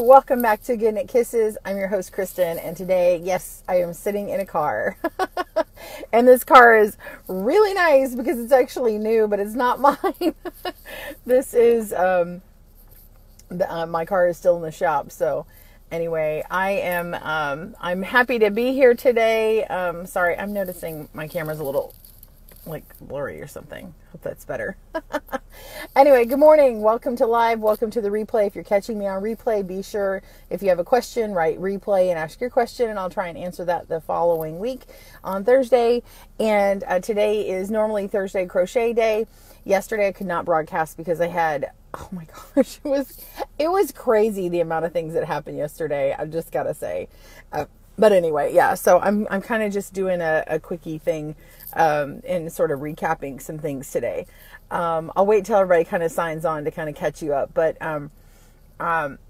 welcome back to GoodKnit Kisses. I'm your host, Kristen, and today, yes, I am sitting in a car. And this car is really nice because it's actually new, but it's not mine. This is, my car is still in the shop, so anyway, I'm happy to be here today. Sorry, I'm noticing my camera's a little, like, blurry or something. Hope that's better. Anyway, good morning. Welcome to live. Welcome to the replay. If you're catching me on replay, be sure, if you have a question, write replay and ask your question, and I'll try and answer that the following week on Thursday. And today is normally Thursday crochet day. Yesterday I could not broadcast because I had, oh my gosh, it was crazy the amount of things that happened yesterday. I've just got to say. But anyway, yeah, so I'm kind of just doing a quickie thing and sort of recapping some things today. I'll wait till everybody kind of signs on to kind of catch you up. But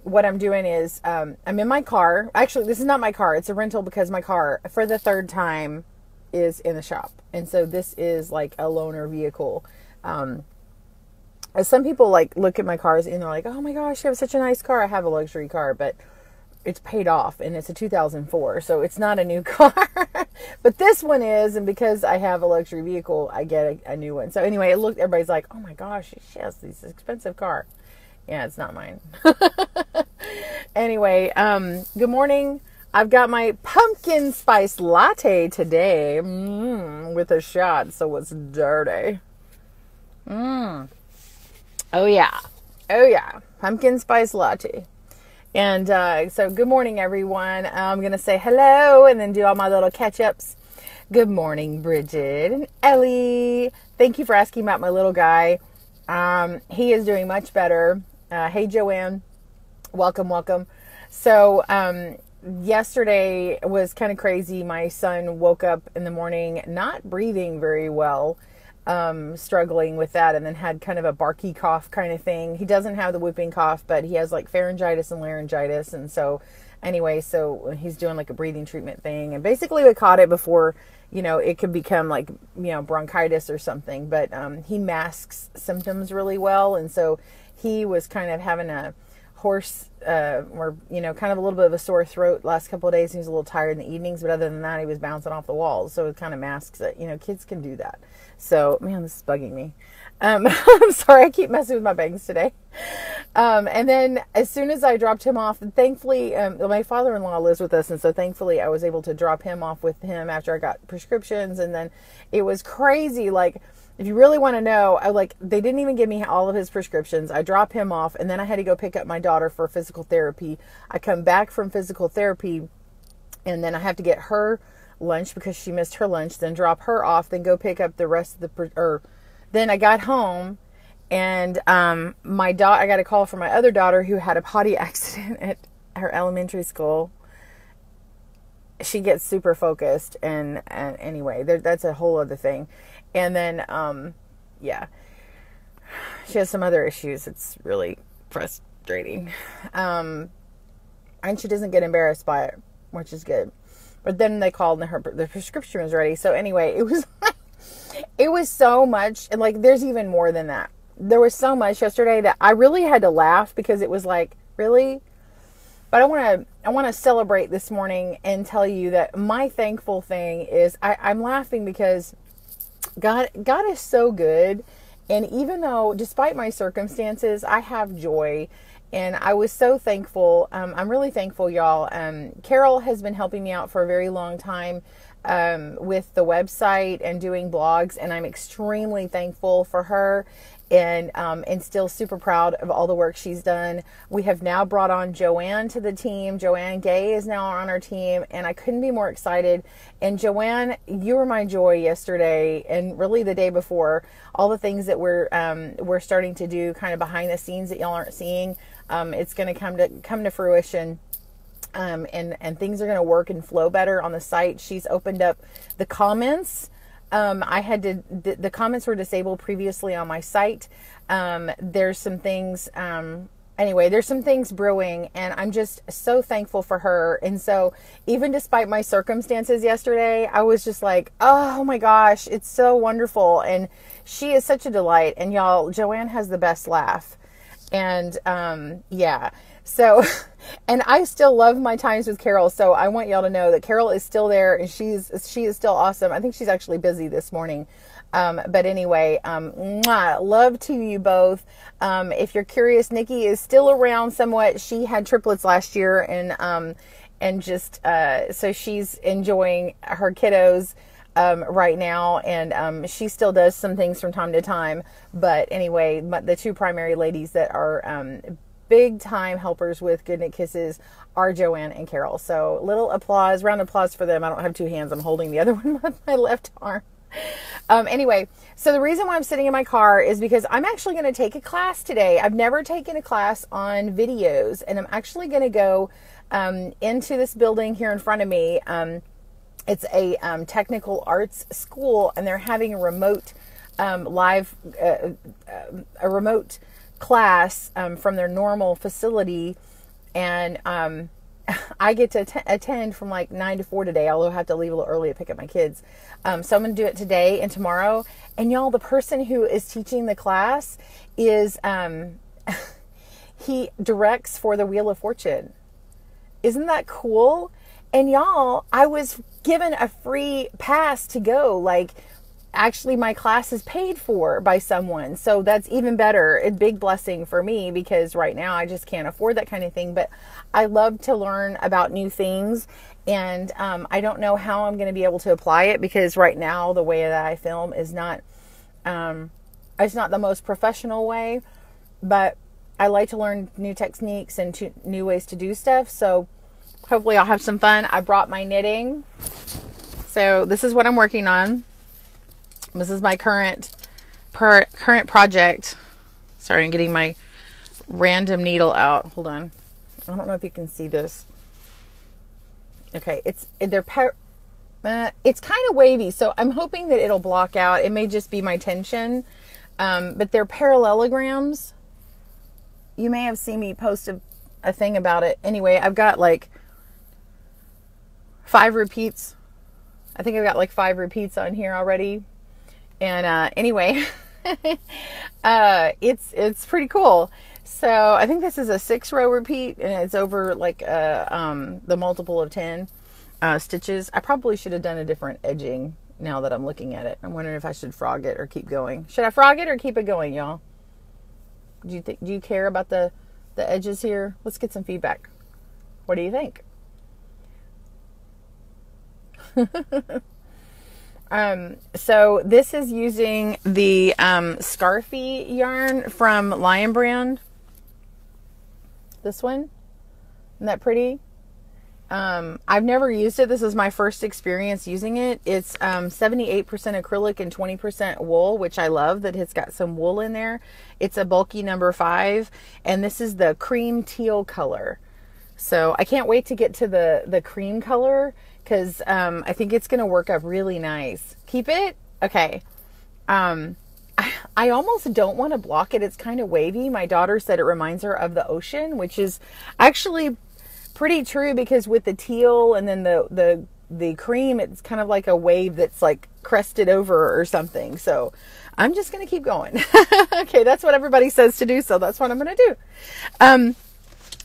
what I'm doing is I'm in my car. Actually, this is not my car. It's a rental because my car, for the third time, is in the shop. And so this is like a loaner vehicle. As some people like look at my cars and they're like, oh my gosh, you have such a nice car. I have a luxury car, but it's paid off and it's a 2004. So it's not a new car, but this one is. And because I have a luxury vehicle, I get a new one. So anyway, everybody's like, oh my gosh, she has this expensive car. Yeah, it's not mine. Anyway, good morning. I've got my pumpkin spice latte today with a shot. So it's dirty. Oh yeah. Oh yeah. Pumpkin spice latte. And so good morning, everyone. I'm going to say hello and then do all my little catch-ups. Good morning, Bridget and Ellie. Thank you for asking about my little guy. He is doing much better. Hey, Joanne. Welcome, welcome. So yesterday was kind of crazy. My son woke up in the morning not breathing very well. Struggling with that, and then had kind of a barky cough kind of thing. He doesn't have the whooping cough, but he has like pharyngitis and laryngitis. And so anyway, so he's doing like a breathing treatment thing. And basically we caught it before, it could become like, bronchitis or something, but he masks symptoms really well. And so he was kind of having a hoarse, or, kind of a little bit of a sore throat last couple of days. He was a little tired in the evenings, but other than that, he was bouncing off the walls. So it kind of masks it. Kids can do that. So, man, this is bugging me. I'm sorry, I keep messing with my bangs today. And then as soon as I dropped him off, and thankfully, my father-in-law lives with us. And so thankfully I was able to drop him off with him after I got prescriptions. And then it was crazy. Like, if you really want to know, they didn't even give me all of his prescriptions. I drop him off, and then I had to go pick up my daughter for physical therapy. I come back from physical therapy, and then I have to get her lunch because she missed her lunch, then drop her off, then go pick up the rest of then I got home, and I got a call from my other daughter who had a potty accident at her elementary school. She gets super focused, and anyway, that's a whole other thing. And then, yeah, she has some other issues. It's really frustrating. And she doesn't get embarrassed by it, which is good. But then they called and the prescription was ready. So anyway, it was so much. And like, there's even more than that. There was so much yesterday that I really had to laugh because it was like, really? But I want to celebrate this morning and tell you that my thankful thing is I'm laughing because God is so good. And even though, despite my circumstances, I have joy. And I was so thankful. I'm really thankful, y'all. Carol has been helping me out for a very long time with the website and doing blogs. And I'm extremely thankful for her and still super proud of all the work she's done. We have now brought on Joanne to the team. Joanne Gay is now on our team, and I couldn't be more excited. And Joanne, you were my joy yesterday and really the day before. All the things that we're starting to do kind of behind the scenes that y'all aren't seeing. It's going to come to fruition. And things are going to work and flow better on the site. She's opened up the comments. The comments were disabled previously on my site. There's some things, there's some things brewing, and I'm just so thankful for her. And so even despite my circumstances yesterday, I was just like, oh my gosh, it's so wonderful. And she is such a delight. And y'all, Joanne has the best laugh. And yeah, so, and I still love my times with Carol. So I want y'all to know that Carol is still there, and she is still awesome. I think she's actually busy this morning. But anyway, mwah, love to you both. If you're curious, Nikki is still around somewhat. She had triplets last year, and just, so she's enjoying her kiddos, right now. And, she still does some things from time to time. But anyway, the two primary ladies that are, big time helpers with GoodKnit Kisses are Joanne and Carol. So little applause, round of applause for them. I don't have two hands. I'm holding the other one with my left arm. Anyway, so the reason why I'm sitting in my car is because I'm actually going to take a class today. I've never taken a class on videos, and I'm actually going to go into this building here in front of me. It's a technical arts school, and they're having a remote a remote class from their normal facility, and I get to attend from like 9 to 4 today, although I have to leave a little early to pick up my kids. So I'm going to do it today and tomorrow. And y'all, the person who is teaching the class is, he directs for the Wheel of Fortune. Isn't that cool? And y'all, I was given a free pass to go. Like, actually, my class is paid for by someone. So that's even better. A big blessing for me, because right now I just can't afford that kind of thing. But I love to learn about new things. And I don't know how I'm going to be able to apply it, because right now the way that I film is not, it's not the most professional way. But I like to learn new techniques and new ways to do stuff. So hopefully I'll have some fun. I brought my knitting. So this is what I'm working on. This is my current project. Sorry, I'm getting my random needle out. Hold on. I don't know if you can see this. Okay, it's kind of wavy, so I'm hoping that it'll block out. It may just be my tension, but they're parallelograms. You may have seen me post a thing about it. Anyway, I've got like 5 repeats. I think I've got like 5 repeats on here already. And anyway, it's pretty cool. So I think this is a 6-row repeat, and it's over like the multiple of 10 stitches. I probably should have done a different edging now that I'm looking at it. I'm wondering if I should frog it or keep going. Should I frog it or keep it going, y'all? Do you care about the edges here? Let's get some feedback. What do you think? So this is using the Scarfy yarn from Lion Brand. This one. Isn't that pretty? I've never used it. This is my first experience using it. It's 78% acrylic and 20% wool, which I love that it's got some wool in there. It's a bulky number 5, and this is the cream teal color. So I can't wait to get to the cream color, because I think it's going to work up really nice. Keep it? Okay. I almost don't want to block it. It's kind of wavy. My daughter said it reminds her of the ocean, which is actually pretty true, because with the teal and then the cream, it's kind of like a wave that's like crested over or something. So I'm just going to keep going. Okay, that's what everybody says to do, so that's what I'm going to do.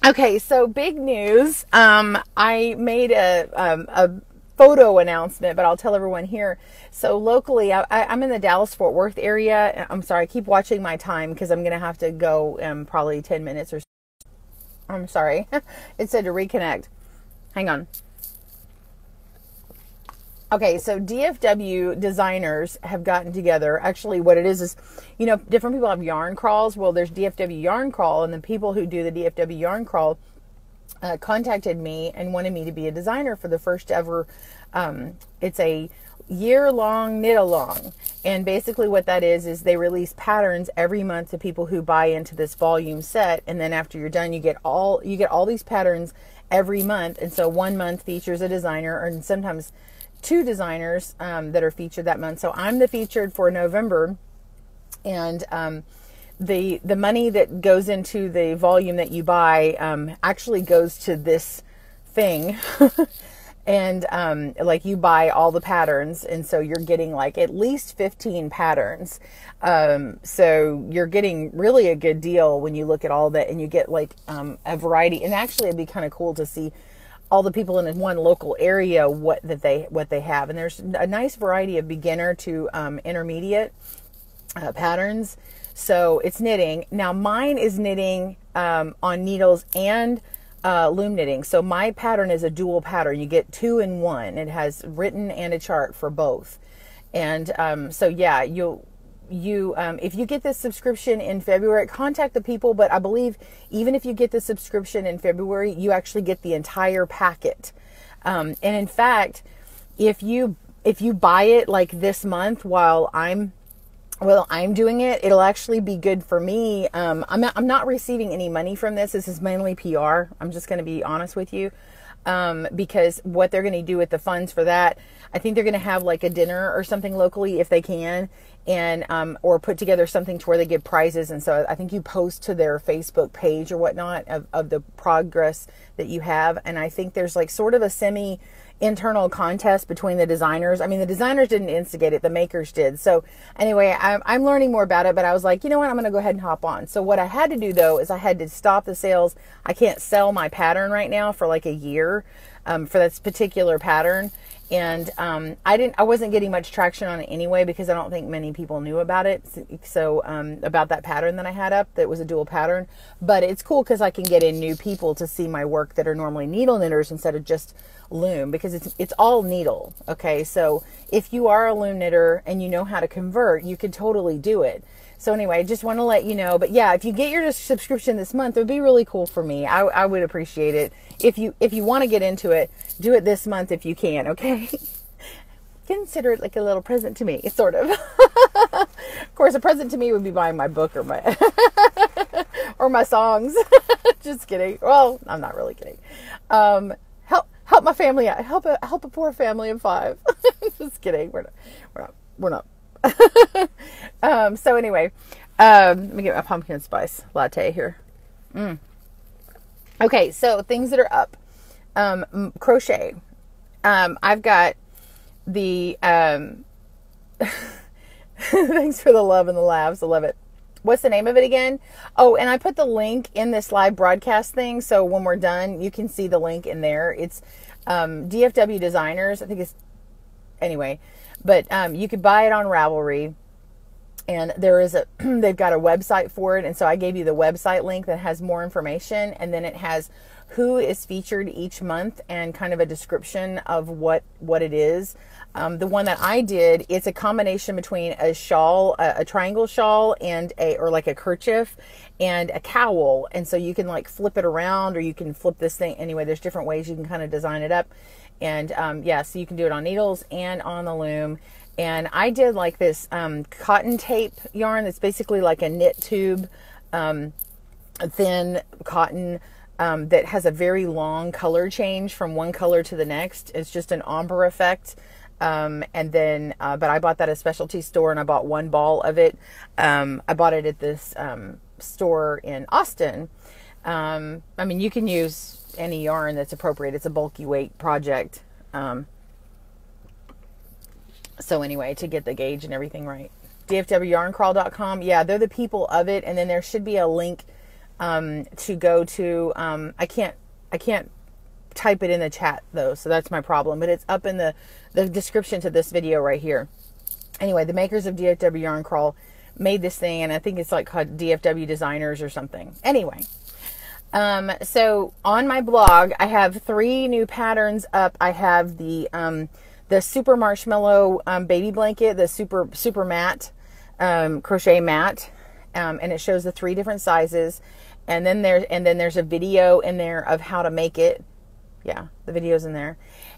Okay, so big news. I made a photo announcement, but I'll tell everyone here. So locally, I'm in the Dallas-Fort Worth area. I'm sorry, I keep watching my time because I'm going to have to go in probably 10 minutes or so. I'm sorry. It said to reconnect. Hang on. Okay, so DFW designers have gotten together. Actually, what it is, you know, different people have yarn crawls. Well, there's DFW Yarn Crawl, and the people who do the DFW Yarn Crawl contacted me and wanted me to be a designer for the first ever. It's a year-long knit-along. And basically what that is they release patterns every month to people who buy into this volume set. And then after you're done, you get all these patterns every month. And so one month features a designer, or sometimes 2 designers that are featured that month. So I'm the featured for November, and the money that goes into the volume that you buy actually goes to this thing. And like you buy all the patterns, and so you're getting like at least 15 patterns. So you're getting really a good deal when you look at all that, and you get like a variety. And actually it'd be kind of cool to see all the people in one local area what they have. And there's a nice variety of beginner to intermediate patterns. So it's knitting. Now mine is knitting on needles and loom knitting. So my pattern is a dual pattern. You get 2 in 1. It has written and a chart for both. And so yeah, if you get this subscription in February, contact the people. But I believe even if you get the subscription in February, you actually get the entire packet. And in fact, if you buy it like this month while I'm doing it, it'll actually be good for me. I'm not receiving any money from this. This is mainly PR. I'm just going to be honest with you. Because what they're going to do with the funds for that, I think they're going to have like a dinner or something locally if they can, and or put together something to where they give prizes. And so I think you post to their Facebook page or whatnot of the progress that you have. And I think there's like sort of a internal contest between the designers. I mean, the designers didn't instigate it, the makers did. So anyway, I'm learning more about it, but I was like, you know what, I'm going to go ahead and hop on. So what I had to do though, is I had to stop the sales. I can't sell my pattern right now for like a year, for this particular pattern. And, I wasn't getting much traction on it anyway, because I don't think many people knew about it. So, about that pattern that I had up, that was a dual pattern, but it's cool because I can get in new people to see my work that are normally needle knitters instead of just loom, because it's all needle. Okay. So if you are a loom knitter and you know how to convert, you could totally do it. So anyway, I just want to let you know, but yeah, if you get your subscription this month, it would be really cool for me. I would appreciate it. If you want to get into it, do it this month if you can. Okay. Consider it like a little present to me, sort of. Of course, a present to me would be buying my book or my or my songs. Just kidding. Well, I'm not really kidding. Help my family out. Help a poor family of 5. Just kidding. We're not. So anyway, let me get my pumpkin spice latte here. Okay, so things that are up. Crochet. I've got the thanks for the love and the laughs. I love it. What's the name of it again? Oh, and I put the link in this live broadcast thing, so when we're done, you can see the link in there. It's DFW Designers. I think it's anyway, but you could buy it on Ravelry, and they've got a website for it, and so I gave you the website link that has more information, and then it has who is featured each month and kind of a description of what it is. The one that I did, it's a combination between a shawl, a triangle shawl, and like a kerchief and a cowl. And so you can like flip it around, or you can flip this thing. Anyway, there's different ways you can kind of design it up. And yeah, so you can do it on needles and on the loom. And I did like this cotton tape yarn that's basically like a knit tube, thin cotton, that has a very long color change from one color to the next. It's just an ombre effect. And then, but I bought that at a specialty store, and I bought 1 ball of it. I bought it at this store in Austin. I mean, you can use any yarn that's appropriate. It's a bulky weight project. So anyway, to get the gauge and everything right. DFWYarnCrawl.com. Yeah, they're the people of it. And then there should be a link to go to. I can't type it in the chat though, so that's my problem. But it's up in the description to this video right here. Anyway, the makers of DFW Yarn Crawl made this thing, and I think it's like called DFW Designers or something. Anyway, so on my blog, I have 3 new patterns up. I have the super marshmallow baby blanket, the super matte crochet mat, and it shows the 3 different sizes. And then there's a video in there of how to make it. Yeah, the video's in there.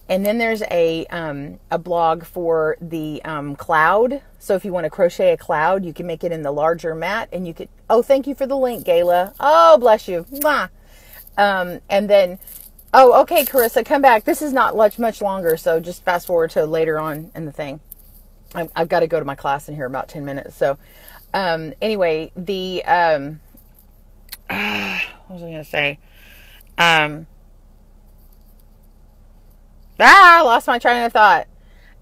And then there's a blog for the cloud. So if you want to crochet a cloud, you can make it in the larger mat, and you could. Oh, thank you for the link, Gayla. Oh, bless you. Mwah. And then, oh, okay, Carissa, come back. This is not much longer, so just fast forward to later on in the thing. I've got to go to my class in here about 10 minutes. So, anyway, the what was I going to say? I lost my train of thought.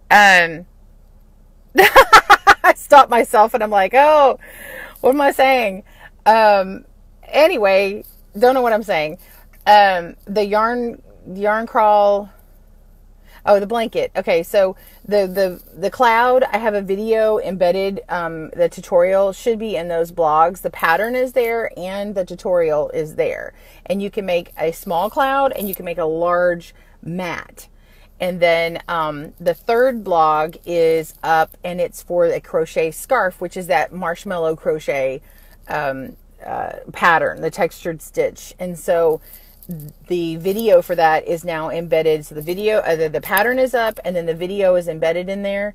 I stopped myself and I'm like, oh, what am I saying? Anyway, don't know what I'm saying. The yarn crawl. Oh, the blanket. Okay, so the cloud, I have a video embedded. The tutorial should be in those blogs. The pattern is there and the tutorial is there. And you can make a small cloud and you can make a large mat. And then the third blog is up and it's for a crochet scarf, which is that marshmallow crochet pattern, the textured stitch. And so the video for that is now embedded. So the video, the pattern is up and then the video is embedded in there.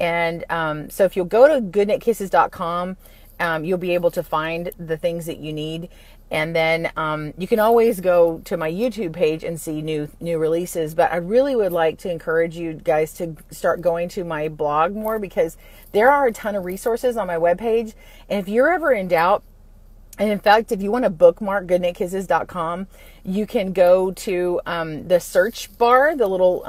And so if you'll go to goodknitkisses.com, you'll be able to find the things that you need. And then you can always go to my YouTube page and see new releases. But I really would like to encourage you guys to start going to my blog more, because there are a ton of resources on my webpage. And if you're ever in doubt, and in fact, if you want to bookmark goodknitkisses.com, you can go to the search bar, the little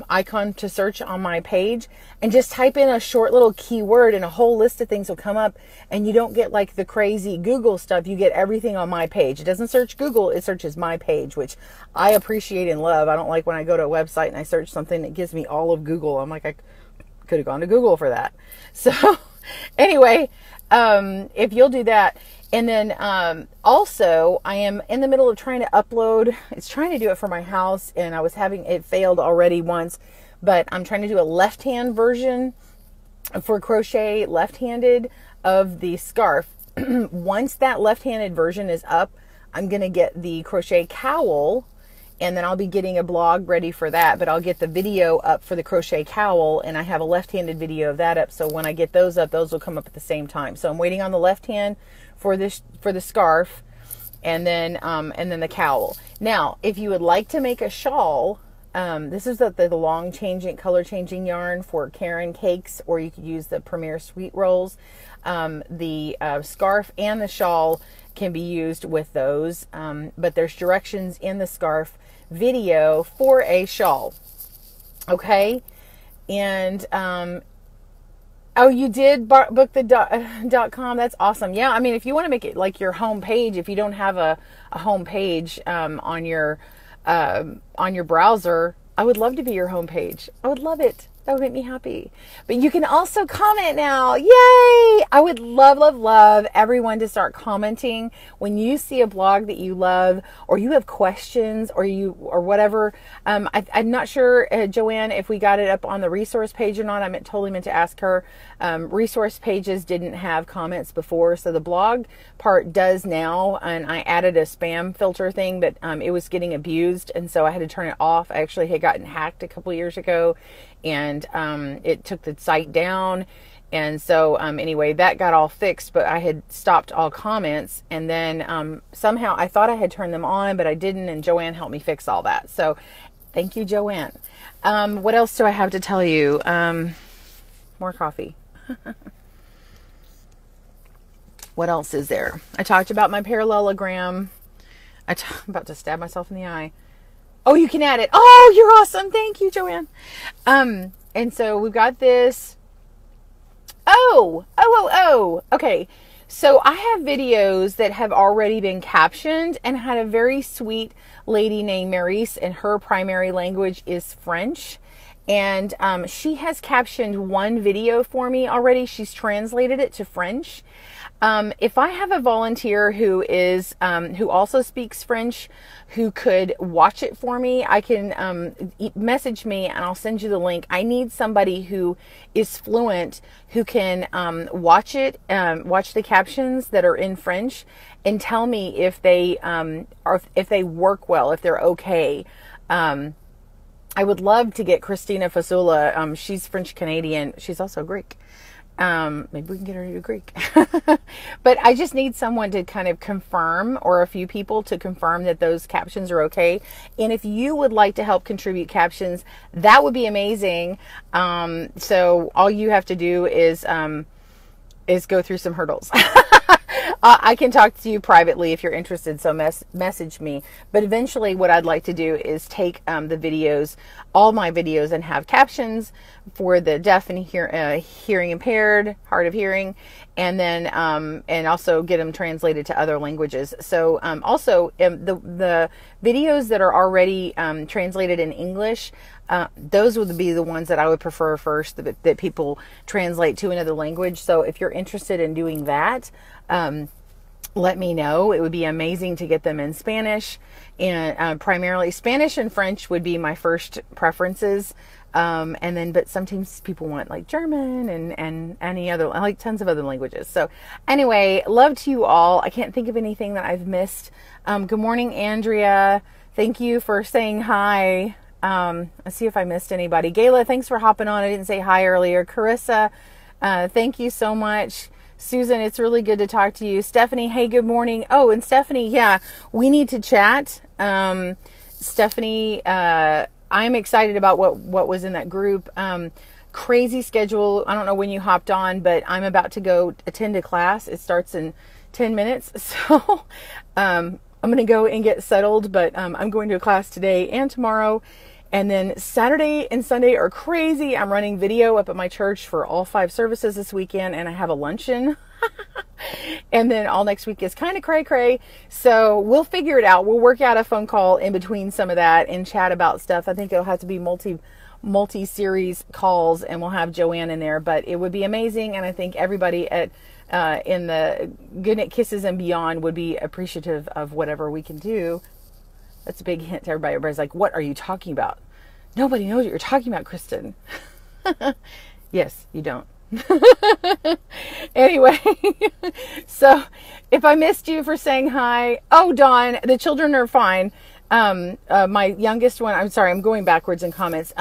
icon to search on my page, and just type in a short little keyword and a whole list of things will come up. And you don't get like the crazy Google stuff. You get everything on my page. It doesn't search Google. It searches my page, which I appreciate and love. I don't like when I go to a website and I search something that gives me all of Google. I'm like, I could have gone to Google for that. So anyway, if you'll do that. And then also I am in the middle of trying to upload. It's trying to do it for my house, and I was having it failed already once, but I'm trying to do a left-hand version for crochet left-handed of the scarf. Once that left-handed version is up, I'm going to get the crochet cowl, and then I'll be getting a blog ready for that, but I'll get the video up for the crochet cowl, and I have a left-handed video of that up. So when I get those up, those will come up at the same time. So I'm waiting on the left hand for the scarf, and then the cowl. Now, if you would like to make a shawl, this is the long color changing yarn for Karen cakes, or you could use the Premier Sweet Rolls. The scarf and the shawl can be used with those, but there's directions in the scarf video for a shawl. Okay, and oh, you did book the .com. That's awesome. Yeah, I mean, if you want to make it like your home page, if you don't have a home page on your browser, I would love to be your home page. I would love it. That would make me happy. But you can also comment now. Yay! I would love, love, love everyone to start commenting when you see a blog that you love, or you have questions, or whatever. I'm not sure, Joanne, if we got it up on the resource page or not. I totally meant to ask her. Resource pages didn't have comments before, so the blog part does now. And I added a spam filter thing, but it was getting abused, and so I had to turn it off. I actually had gotten hacked a couple years ago, and it took the site down. And so anyway, that got all fixed, but I had stopped all comments, and then somehow I thought I had turned them on, but I didn't, and Joanne helped me fix all that. So thank you, Joanne. What else do I have to tell you? More coffee. What else is there? I talked about my parallelogram. I'm about to stab myself in the eye. Oh, you can add it. Oh, you're awesome. Thank you, Joanne. And so we've got this. Oh. Okay. So I have videos that have already been captioned, and had a very sweet lady named Maurice, and her primary language is French. And she has captioned one video for me already. She's translated it to French. If I have a volunteer who is who also speaks French, who could watch it for me, I can message me and I'll send you the link. I need somebody who is fluent, who can watch it, watch the captions that are in French, and tell me if they if they work well, if they're okay. I would love to get Christina Fasula. She's French Canadian. She's also Greek. Maybe we can get her to do Greek. But I just need someone to kind of confirm, or a few people to confirm that those captions are okay. And if you would like to help contribute captions, that would be amazing. So all you have to do is go through some hurdles. I can talk to you privately if you're interested, so message me. But eventually what I'd like to do is take the videos, all my videos, and have captions for the deaf and hearing impaired, hard of hearing, and then and also get them translated to other languages. So also the videos that are already translated in English, those would be the ones that I would prefer first, that people translate to another language. So if you're interested in doing that, let me know. It would be amazing to get them in Spanish, and primarily Spanish and French would be my first preferences. And then, but sometimes people want like German and any other, like tons of other languages. So anyway, love to you all. I can't think of anything that I've missed. Good morning, Andrea. Thank you for saying hi. Let's see if I missed anybody. Gayla, thanks for hopping on. I didn't say hi earlier. Carissa, thank you so much. Susan, it's really good to talk to you. Stephanie, hey, good morning. Oh, and Stephanie, yeah, we need to chat. Stephanie, I'm excited about what was in that group. Crazy schedule. I don't know when you hopped on, but I'm about to go attend a class. It starts in 10 minutes. So I'm going to go and get settled, but I'm going to a class today and tomorrow. And then Saturday and Sunday are crazy. I'm running video up at my church for all 5 services this weekend, and I have a luncheon. And then all next week is kind of cray-cray. So we'll figure it out. We'll work out a phone call in between some of that and chat about stuff. I think it'll have to be multi-series calls, and we'll have Joanne in there. But it would be amazing, and I think everybody at in the GoodKnit Kisses and beyond would be appreciative of whatever we can do. That's a big hint to everybody. Everybody's like, what are you talking about? Nobody knows what you're talking about, Kristen. Yes, you don't. Anyway, so if I missed you for saying hi, oh, Dawn, the children are fine. My youngest one, I'm sorry, I'm going backwards in comments.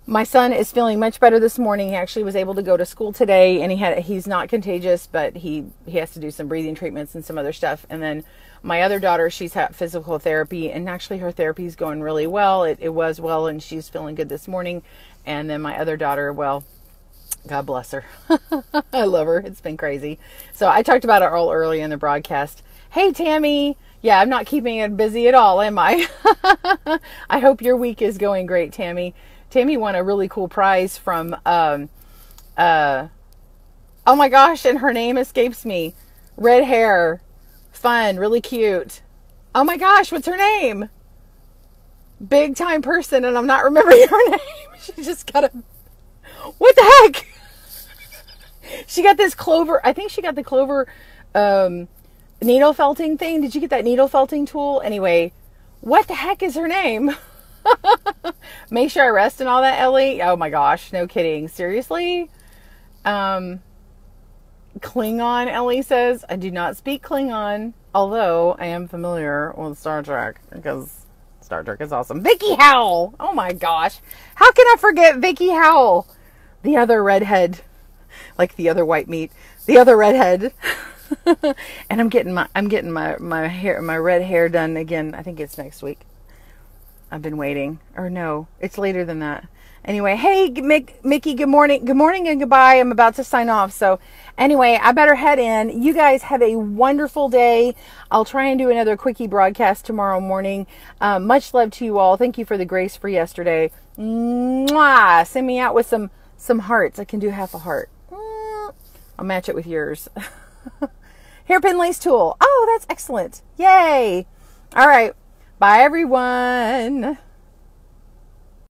My son is feeling much better this morning. He actually was able to go to school today, and he's not contagious, but he has to do some breathing treatments and some other stuff. And then my other daughter, she's had physical therapy, and actually her therapy is going really well. It was well, and she's feeling good this morning. And then my other daughter, well, God bless her. I love her. It's been crazy. So I talked about it all early in the broadcast. Hey, Tammy. Yeah, I'm not keeping it busy at all, am I? I hope your week is going great, Tammy. Tammy won a really cool prize from, oh my gosh, and her name escapes me. Red hair. Fun. Really cute. Oh my gosh, what's her name? Big time person, and I'm not remembering her name. She just got a... What the heck? She got this clover. I think she got the clover needle felting thing. Did you get that needle felting tool? Anyway, what the heck is her name? Make sure I rest and all that, Ellie. Oh my gosh, no kidding. Seriously? Klingon, Ellie says. I do not speak Klingon, although I am familiar with Star Trek because Star Trek is awesome. Vicky Howell. Oh my gosh. How can I forget Vicky Howell? The other redhead, like the other white meat, the other redhead. And I'm getting my hair, my red hair done again. I think it's next week. I've been waiting, or no, it's later than that. Anyway, hey, Mickey, good morning. Good morning and goodbye. I'm about to sign off. So anyway, I better head in. You guys have a wonderful day. I'll try and do another quickie broadcast tomorrow morning. Much love to you all. Thank you for the grace for yesterday. Mwah! Send me out with some hearts. I can do half a heart. I'll match it with yours. Hairpin lace tool. Oh, that's excellent. Yay. All right. Bye, everyone.